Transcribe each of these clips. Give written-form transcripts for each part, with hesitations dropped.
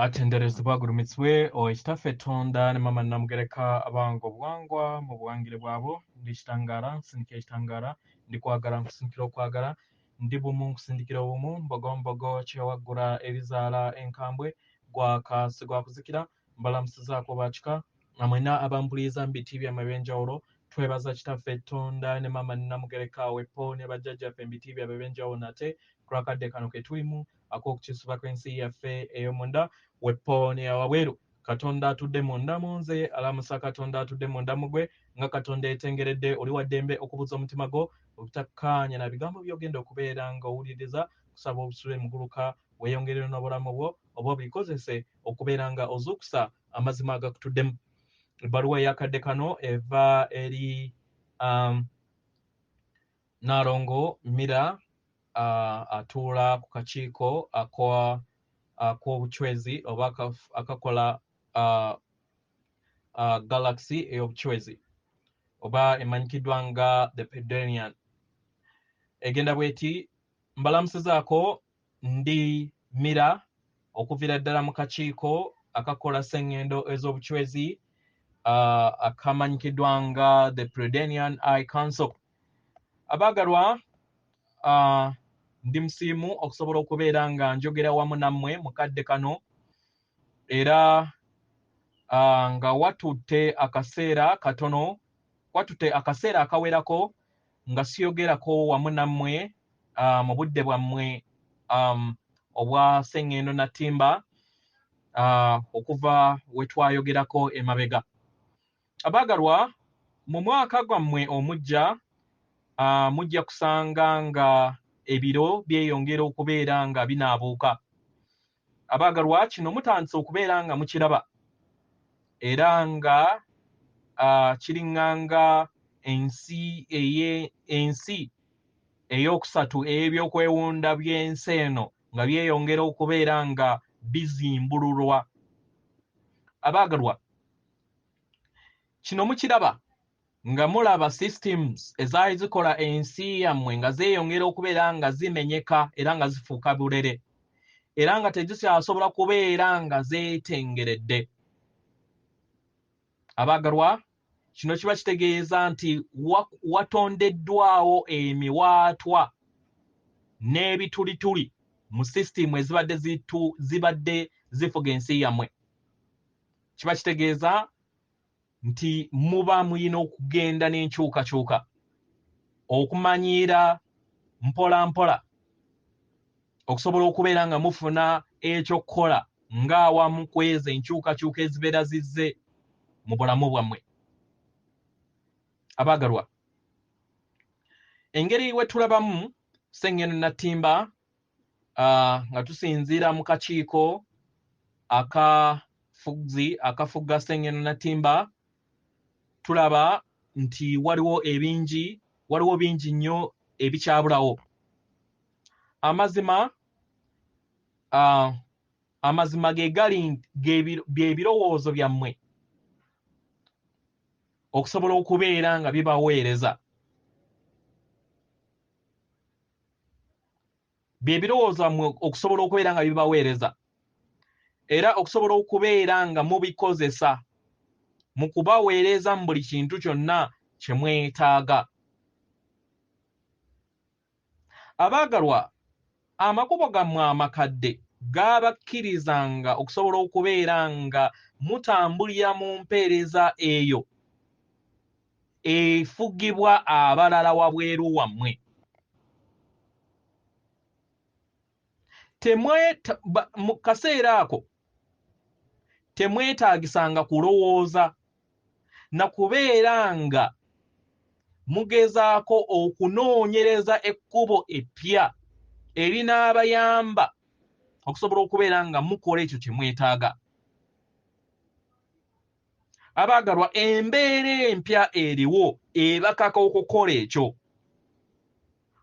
atenderezebwa gulumitswe ekitaffe Tonda ne mama namugereka abango obuwangwa mu buwangire bwabo ndi kitangara nsindikira ekitangara ndi kwagala nkusindikira okwagala ndi bumu nkusindikira obumu mbogombogo kyewaggula ebizaala enkambwe gwakasi gwakuzikira mbalamusizaako bakika amwena abampuliza mu biti byammwe ebyenjawulo twebaza kitaffe Tonda ne mama namugereka wepo ne bajjajjaffe mu biti byabwe ebyenjawulo nate kulakadde kano ke tulimu ak'okukisuba kw'ensi yaffe ey'omunda wepo ne wabweru Katonda atudde munda munze alamusa Katonda atudde munda mugwe nga Katonda etengeredde oli wa ddembe okubuza omutima gwo obutakkaanya na bigambo by'ogenda okubeera nga owuliriza kusaba obusule muguluka weeyongerere n'obulamu bwo oba obikozese okubeera nga ozuukusa amazima agakutuddemu. Ebbaluwa eyakadde kano eva eri Nalongo Mira atuula ku kakiiko ak'obuchwezi oba akakola galaxy ey'obuchwezi oba emanyikiddwa nga the Pedonian. Egenda bweti mbalamusizaako ndi Mira okuviira ddala mu kakiiko akakola sseŋŋendo ez'obuchwezi akamanyikiddwa nga the Pedonian Eye Council. Abaagalwa ndi musiimu okusobola okubeera nga njogera wamu nammwe mukadde kano era nga watutte akaseera katono watutte akaseera akawerako nga siyogerako wamu nammwe mu budde bwammwe obwa sseŋŋendo na ttimba okuva we twayogerako emabega. Abaagalwa mu mwaka gwammwe omujja mujja kusanga nga ebiro byeyongera okubeera nga binaabuuka. Abaagalwa kino mutandise okubeera nga mukiraba era nga kiriŋŋanga ensi eyokusatu ey'ebyokwewunda by'ensi eno nga byeyongera okubeera nga bizimbululwa. Abaagalwa kino mukiraba nga mulaba systems ezaali zikola ensi yammwe nga zeeyongera okubeera nga zimenyeka era nga zifuuka bulere era nga tezikyasobola kubeera nga zeetengeredde. Abaagalwa kino kiba kitegeeza nti watondeddwawo emiwaatwa n'ebitulituli mu system ezibadde zifuga ensi yammwe. Kiba kitegeeza nti muba muyina okugenda n'enkyukakyuka okumanyiira mpola mpola okusobola okubeera nga mufuna ekyokukola ng'awamu kweza enkyukakyuka ezibeera zizze mu bulamu bwammwe. Abaagalwa engeri we tulabamu sseŋŋendo na ttimba nga tusinziira mu kakiiko akafuga sseŋŋendo na ttimba tulaba nti waliwo bingi nnyo ebikyabulawo. Amazima ge gali by'ebirowoozo byammwe okusobola okubeera nga bibaweereza. By'ebirowoozo byammwe okusobola okubeera nga bibaweereza era okusobola okubeera nga mubikozesa mu kubaweereza mu buli kintu kyonna kye mwetaaga. Abaagalwa amakubo gammwe amakadde gaabakkirizanga okusobola okubeera nga mutambulira mu mpeereza eyo efugibwa abalala wabweru wammwe. Mu kaseera ako temwetaagisanga kulowooza na kubeera nga mugezaako okunoonyereza ekkubo eppya erinaabayamba okusobola okubeera nga mukola ekyo kye mwetaaga. Abaagalwa embeera empya eriwo ebakaka okukola ekyo.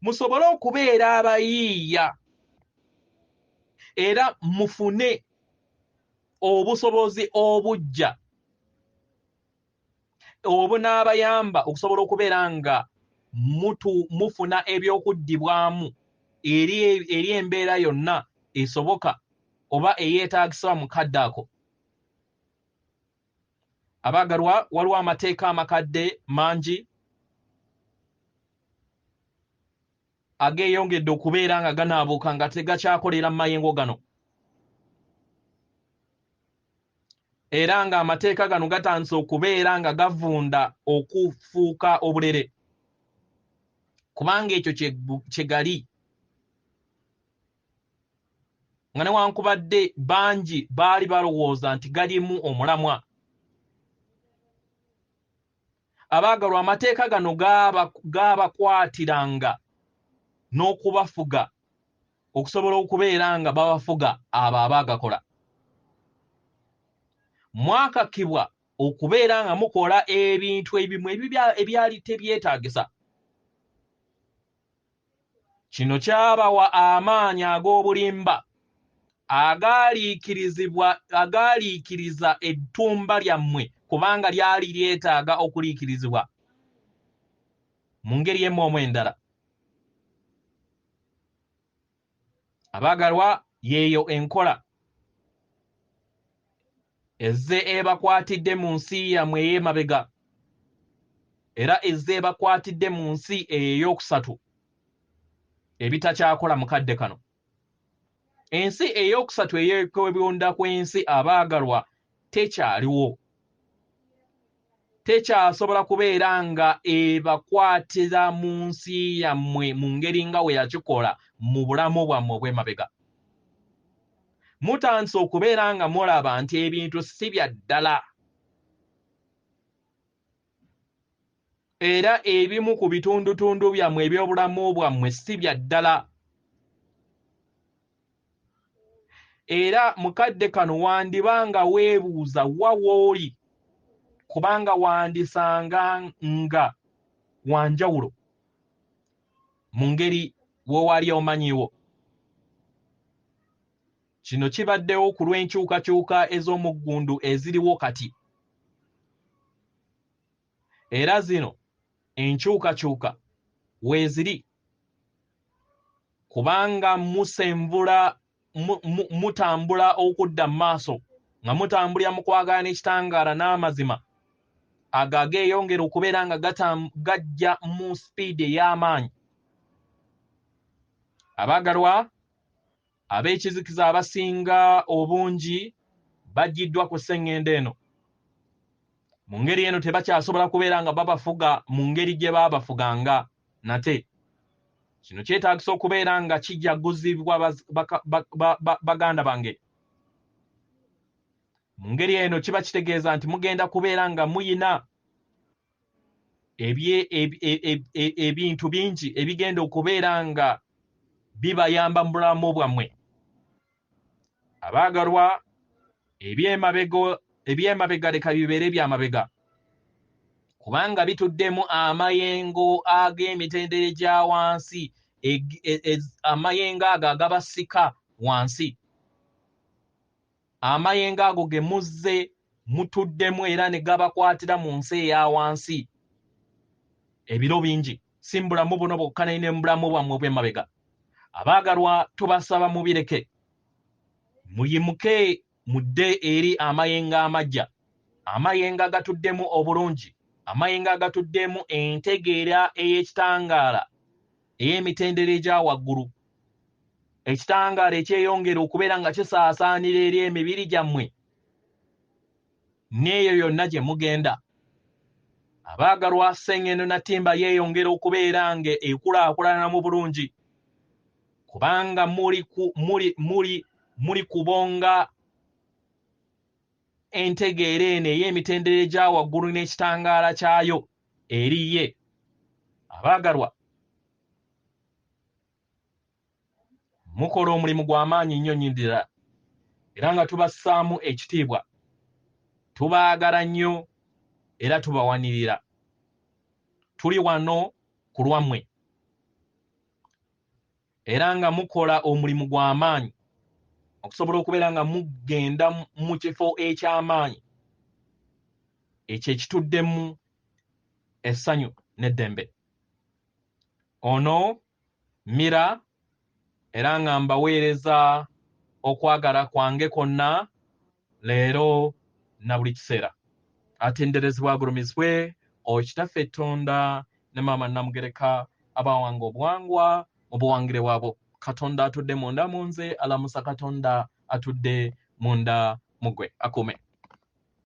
Musobole okubeera abayiiya era mufune obusobozi obujja obunaabayamba okusobola okubeera nga mufuna ebyokuddibwamu eri embeera yonna esoboka oba eyeetaagisa mukadde ako. Abaagalwa, waliwo amateeka amakadde mangi ageeyongedde okubeera nga ganaabuuka nga tegakyakolera mu mayengo gano. Era ng'amateeka gano gatandise okubeera nga gavunda okufuuka obulere. Kubanga ekyo kye gali. Nga newankubadde bangi baali balowooza nti galimu omulamwa. Abaagalwa, amateeka gano gaabakwatiranga n'okubafuga okusobola okubeera nga babafuga abo abaagakola. Mwakakibwa okubeera nga mukola ebintu ebimu ebyali tebyetaagisa. Kino kyabawa amaanyi ag'obulimba agaaliikiriza ettumba lyammwe kubanga lyali lyetaaga okuliikirizibwa mu ngeri emu endala. Abaagalwa, yeeyo enkola ezze ebakwatidde mu nsi yammwe ey'emabega era ezze ebakwatidde mu nsi ey'okusatu ebitakyakola mukadde kano. Ensi ey'okusatu ey'okwebionda kw'ensi, abaagalwa, tekyaliwo. Tekyasobola kubeera nga ebakwatira mu nsi yammwe mu ngeri nga we yakikola mu bulamu bwammwe obw'emabega. Mutandise okubeera nga mulaba nti ebintu si bya ddala. Era ebimu ku bitundutundu byammwe eby'obulamu bwammwe si bya ddala. Era mukadde kano wandibanga weebuuza wa w'oli kubanga wandisanga nga wanjawulo mu ngeri wewali omanyiwo. Kino kibaddewo ku lw'enkyukakyuka ez'omuggundu eziriwo kati. Era zino enkyukakyuka weeziri kubanga mutambula okudda mu maaso nga mutambulira mu kwagala n'ekitangaala n'amazima ageeyongera okubeera nga gajja mu sipiidi ey'amaanyi. Abaagalwa, ab'ekizikiza abasinga obungi baggiddwa ku sseŋŋendo eno. Mu ngeri eno tebakyasobola kubeera nga babafuga mu ngeri gye baabafuganga nate. Kino kyetaagisa okubeera nga kijaguzibwa baganda bange. Mu ngeri eno kiba kitegeeza nti mugenda kubeera nga muyina ebintu bingi ebigenda okubeera nga bibayamba mu bulamu bwammwe. Abaagalwa, eby'emabega leka bibeere by'amabega kubanga bituddemu amayengo ag'emitendera egya wansi, amayengo ago agabasika wansi. Amayengo ago ge muzze mutuddemu era ne gabakwatira mu nsi eya wansi. Ebiro bingi si mu bulamu buno bwokka naye ne mu bulamu bwammwe obw'emabega. Abaagalwa, tubasaba mubireke. Muyimuke mudde eri amayengo amaggya, amayengo agatuddemu obulungi, amayengo agatuddemu entegeera ey'ekitangaala ey'emitendera egya waggulu, ekitangaala ekyeyongera okubeera nga kisaasaanira eri emibiri gyammwe n'eyo yonna gye mugenda. Abaagalwa, sseŋŋendo na ttimba yeeyongera okubeera nga ekulaakulana mu bulungi kubanga muli kubonga entegeera eno ey'emitendera egya waggulu n'ekitangaala kyayo eriye. Abaagalwa, mukola omulimu gw'amaanyi nnyo nnyindira era nga tubassaamu ekitiibwa. Tubaagala nnyo era tubawanirira. Tuli wano ku lwammwe era nga mukola omulimu gw'amaanyi okusobola okubeera nga mugenda mu kifo eky'amaanyi ekyo ekituddemu essanyu n'eddembe. Ono Mira era nga mbaweereza okwagala kwange konna leero na buli kiseera atenderezebwa agulumizibwe Kitaffe Tonda ne Maama Namugereka abawanga obuwangwa mu buwangire bwabo. Katonda atudde munda mu nze, alamusa Katonda atudde munda mu ggwe. Akuume.